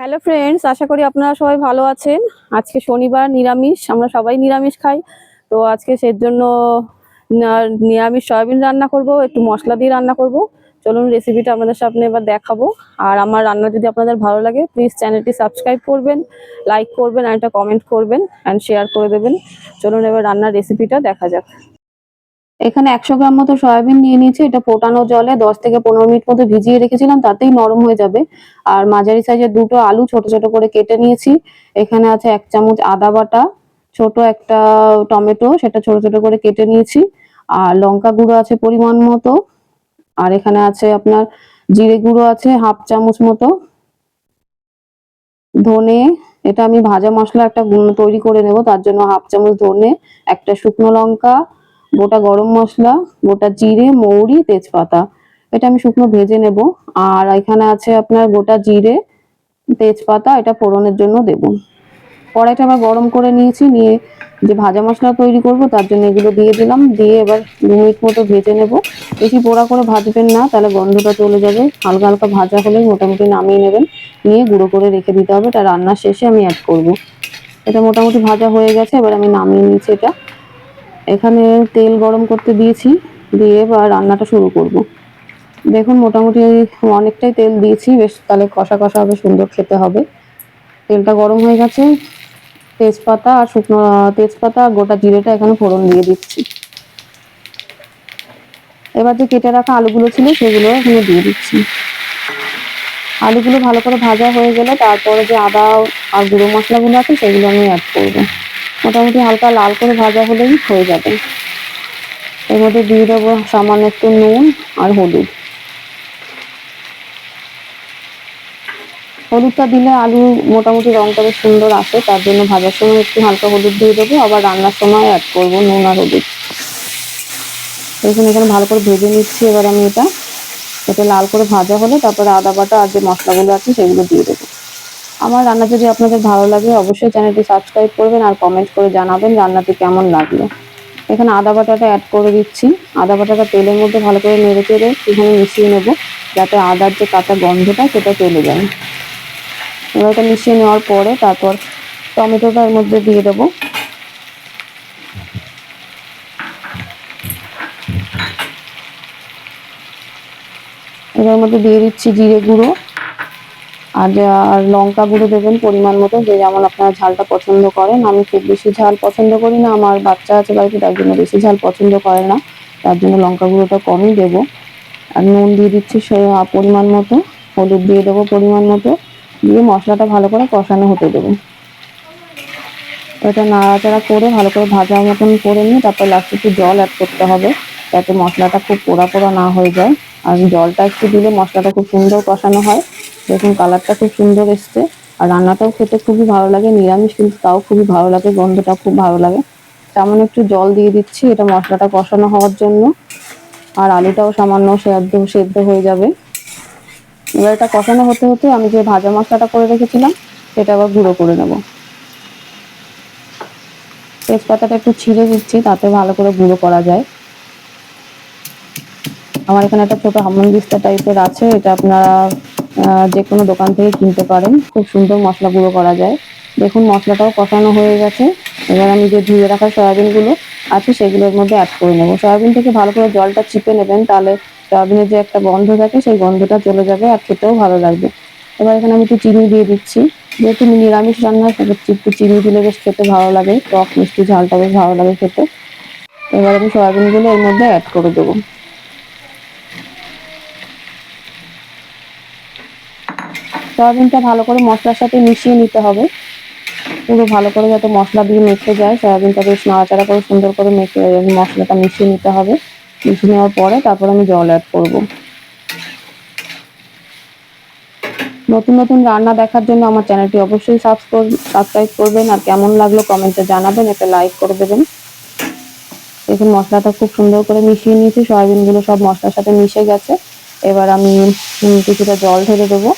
Hello friends, আশা করি আপনারা সবাই ভালো আছেন। আজকে শনিবার, নিরামিষ, আমরা সবাই নিরামিষ খাই। তো আজকে সেজন্য নিরামিষ সয়াবিন রান্না করব, একটু মশলা দিয়ে রান্না করব। চলুন রেসিপিটা আপনাদের সামনে এবার দেখাবো। আর আমার রান্না যদি আপনাদের ভালো লাগে, প্লিজ চ্যানেলটি সাবস্ক্রাইব করবেন, লাইক করবেন, আর একটা কমেন্ট করবেন অ্যান্ড শেয়ার করে দেবেন। চলুন এবার রান্নার রেসিপিটা দেখা যাক। এখানে 100 গ্রাম মতো সয়াবিন নিয়ে নিয়েছি। এটা ফোটানো জলে 10 থেকে 15 মিনিট মতো ভিজিয়ে রেখেছিলাম, তাতেই নরম হয়ে যাবে। আর মাঝারি সাইজের দুটো আলু ছোট ছোট করে কেটে নিয়েছি। এখানে আছে 1 চামচ আদা বাটা, ছোট একটা টমেটো সেটা ছোট ছোট করে কেটে নিয়েছি। আর লঙ্কা গুঁড়ো আছে পরিমাণ মতো। আর এখানে আছে আপনার জিরে গুঁড়ো আছে 1/2 চামচ মতো। ধনে, এটা আমি ভাজা মশলা একটা তৈরি করে নেব, তার জন্য 1/2 চামচ ধনে, একটা শুকনো লঙ্কা, গোটা গরম মশলা, গোটা জিরে, মৌরি, তেজপাতা। এটা আমি শুকনো ভেজে নেব। আর এখানে আছে আপনার গোটা জিরে, তেজপাতা, এটা ফোড়নের জন্য দেব। কড়াইটা আবার গরম করে নিয়েছি, নিয়ে যে ভাজা মশলা তৈরি করব তার জন্য এগুলো দিয়ে দিলাম। দিয়ে এবার 2 মিনিট মতো ভেজে নেব। বেশি পোড়া করে ভাজবেন না, তাহলে গন্ধটা চলে যাবে। হালকা হালকা ভাজা হলেই মোটামুটি নামিয়ে নেবেন। নিয়ে গুঁড়ো করে রেখে দিতে হবে, এটা রান্নার শেষে আমি অ্যাড করব। এটা মোটামুটি ভাজা হয়ে গেছে, এবার আমি নামিয়ে নিয়েছি এটা। এখানে তেল গরম করতে দিয়েছি, দিয়ে এবার রান্নাটা শুরু করব। দেখুন মোটামুটি অনেকটাই তেল দিয়েছি, বেশ তাহলে কষা কষা হবে, সুন্দর খেতে হবে। তেলটা গরম হয়ে গেছে। তেজপাতা আর শুকনো তেজপাতা আর গোটা জিরেটা এখানে ফোড়ন দিয়ে দিচ্ছি। এবার যে কেটে রাখা আলুগুলো ছিল সেগুলো এখানে দিয়ে দিচ্ছি। আলুগুলো ভালো করে ভাজা হয়ে গেলে তারপরে যে আদা আর গুঁড়ো মশলাগুলো আছে সেগুলো আমি অ্যাড করবো। মোটামুটি হালকা লাল করে ভাজা হলেই হয়ে যাবে। এর মধ্যে দিয়ে দেবো সামান্য একটু নুন আর হলুদ। হলুদটা দিলে আলু মোটামুটি রংটা বেশ সুন্দর আসে, তার জন্য ভাজার সময় একটু হালকা হলুদ দিয়ে দেবো, আবার রান্নার সময় অ্যাড করবো নুন আর হলুদ। দেখুন এখানে ভালো করে ভেজে নিচ্ছি। এবার আমি এটা লাল করে ভাজা হলে তারপরে আদা বাটা আর যে মশলাগুলো আছে সেগুলো দিয়ে দেবো। আমার রান্না যদি আপনাদের ভালো লাগে অবশ্যই চ্যানেলটি সাবস্ক্রাইব করবেন আর কমেন্ট করে জানাবেন রান্নাটি কেমন লাগলো। এখানে আদা বাটাটা অ্যাড করে দিচ্ছি। আদা বাটাটা তেলের মধ্যে ভালো করে নেড়ে চেড়ে এখানে মিশিয়ে নেব, যাতে আদার যে কাঁচা গন্ধটা সেটা চলে যায়। এবার এটা মিশিয়ে নেওয়ার পরে তারপর টমেটোটা এর মধ্যে দিয়ে দেবো। এর মধ্যে দিয়ে দিচ্ছি জিরে গুঁড়ো আর লঙ্কা গুঁড়ো দেবেন পরিমাণ মতো, যে যেমন আপনারা ঝালটা পছন্দ করেন। আমি খুব বেশি ঝাল পছন্দ করি না, আমার বাচ্চা আছে বাড়িতে, তার জন্য বেশি ঝাল পছন্দ করে না, তার জন্য লঙ্কা গুঁড়োটা কমই দেবো। আর নুন দিয়ে দিচ্ছি পরিমাণ মতো, হলুদ দিয়ে দেবো পরিমাণ মতো, দিয়ে মশলাটা ভালো করে কষানো হতে দেবো। এটা নাড়াচাড়া করে ভালো করে ভাজা মতন করে নিয়ে তারপর লাস্টে একটু জল অ্যাড করতে হবে, যাতে মশলাটা খুব পোড়া পোড়া না হয়ে যায়। আর জলটা একটু দিলে মশলাটা খুব সুন্দর কষানো হয়। দেখুন কালারটা খুব সুন্দর এসছে। আর রান্নাটাও খেতে খুবই ভালো লাগে, নিরামিষ কিন্তু তাও খুবই ভালো লাগে, গন্ধটা খুব ভালো লাগে। সামান্য একটু জল দিয়ে দিচ্ছি এটা মশলাটা কষানো হওয়ার জন্য। আর আলুটাও সামান্য সেদ্ধ হয়ে যাবে। এবার এটা কষানো হতে হতে আমি যে ভাজা মশলাটা করে রেখেছিলাম সেটা আবার গুঁড়ো করে নেব। তেজপাতাটা একটু ছিঁড়ে দিচ্ছি, তাতে ভালো করে গুঁড়ো করা যায়। আমার এখানে একটা ছোট হামানদিস্তা টাইপের আছে, এটা আপনারা যে কোনো দোকান থেকে কিনতে পারেন, খুব সুন্দর মশলা গুঁড়ো করা যায়। দেখুন মশলাটাও কষানো হয়ে গেছে। এবার আমি যে ধুয়ে রাখা সয়াবিনগুলো আছে সেগুলোর মধ্যে অ্যাড করে নেবো। সয়াবিন থেকে ভালো করে জলটা চিপে নেবেন, তাহলে সয়াবিনের যে একটা গন্ধ থাকে সেই গন্ধটা চলে যাবে আর খেতেও ভালো লাগবে। এবার এখানে আমি একটু চিনি দিয়ে দিচ্ছি, যেহেতু নিরামিষ রান্না সেক্ষেত্রে একটু চিনি দিলে বেশ খেতে ভালো লাগে, টক মিষ্টি ঝালটা বেশ ভালো লাগে খেতে। এবার আমি সয়াবিনগুলো এর মধ্যে অ্যাড করে দেবো। সয়াবিনটা ভালো করে মশলার সাথে মিশিয়ে নিতে হবে, পুরো ভালো করে যাতে মশলা দিয়ে মেখে যায়। সয়াবিনটা বেশ নাড়াচাড়া করে সুন্দর করে মেখে মশলাটা মিশিয়ে নিতে হবে। মিশিয়ে নেওয়ার পরে তারপর আমি জল অ্যাড করব। নতুন নতুন রান্না দেখার জন্য আমার চ্যানেলটি অবশ্যই সাবস্ক্রাইব করবেন, আর কেমন লাগলো কমেন্টে জানাবেন, একটা লাইক করে দেবেন। দেখুন মশলাটা খুব সুন্দর করে মিশিয়ে নিয়েছি, সয়াবিনগুলো সব মশলার সাথে মিশে গেছে। এবার আমি কিছুটা জল ঢেলে দেবো।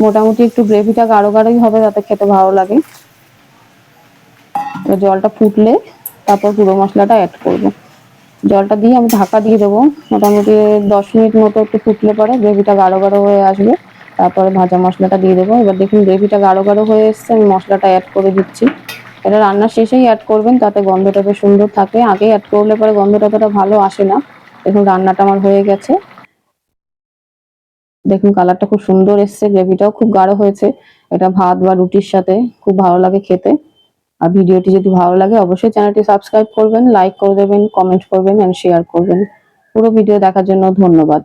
মোটামুটি একটু গ্রেভিটা গাঢ় গাঢ়ই হবে, যাতে খেতে ভালো লাগে। জলটা ফুটলে তারপর গুঁড়ো মশলাটা অ্যাড করব। জলটা দিয়ে আমি ঢাকা দিয়ে দেবো। মোটামুটি 10 মিনিট মতো একটু ফুটলে পরে গ্রেভিটা গাঢ় গাঢ় হয়ে আসবে। তারপরে ভাজা মশলাটা দিয়ে দেবো। এবার দেখুন গ্রেভিটা গাঢ় গাঢ় হয়ে এসছে, আমি মশলাটা অ্যাড করে দিচ্ছি। এটা রান্নার শেষেই অ্যাড করবেন, তাতে গন্ধটা বেশ সুন্দর থাকে। আগেই অ্যাড করলে পরে গন্ধটা অতটা ভালো আসে না। দেখুন রান্নাটা আমার হয়ে গেছে। দেখুন কালারটা খুব সুন্দর এসছে, গ্রেভিটাও খুব গাঢ় হয়েছে। এটা ভাত বা রুটির সাথে খুব ভালো লাগে খেতে। আর ভিডিওটি যদি ভালো লাগে অবশ্যই চ্যানেলটি সাবস্ক্রাইব করবেন, লাইক করে দেবেন, কমেন্ট করবেন এন্ড শেয়ার করবেন। পুরো ভিডিও দেখার জন্য ধন্যবাদ।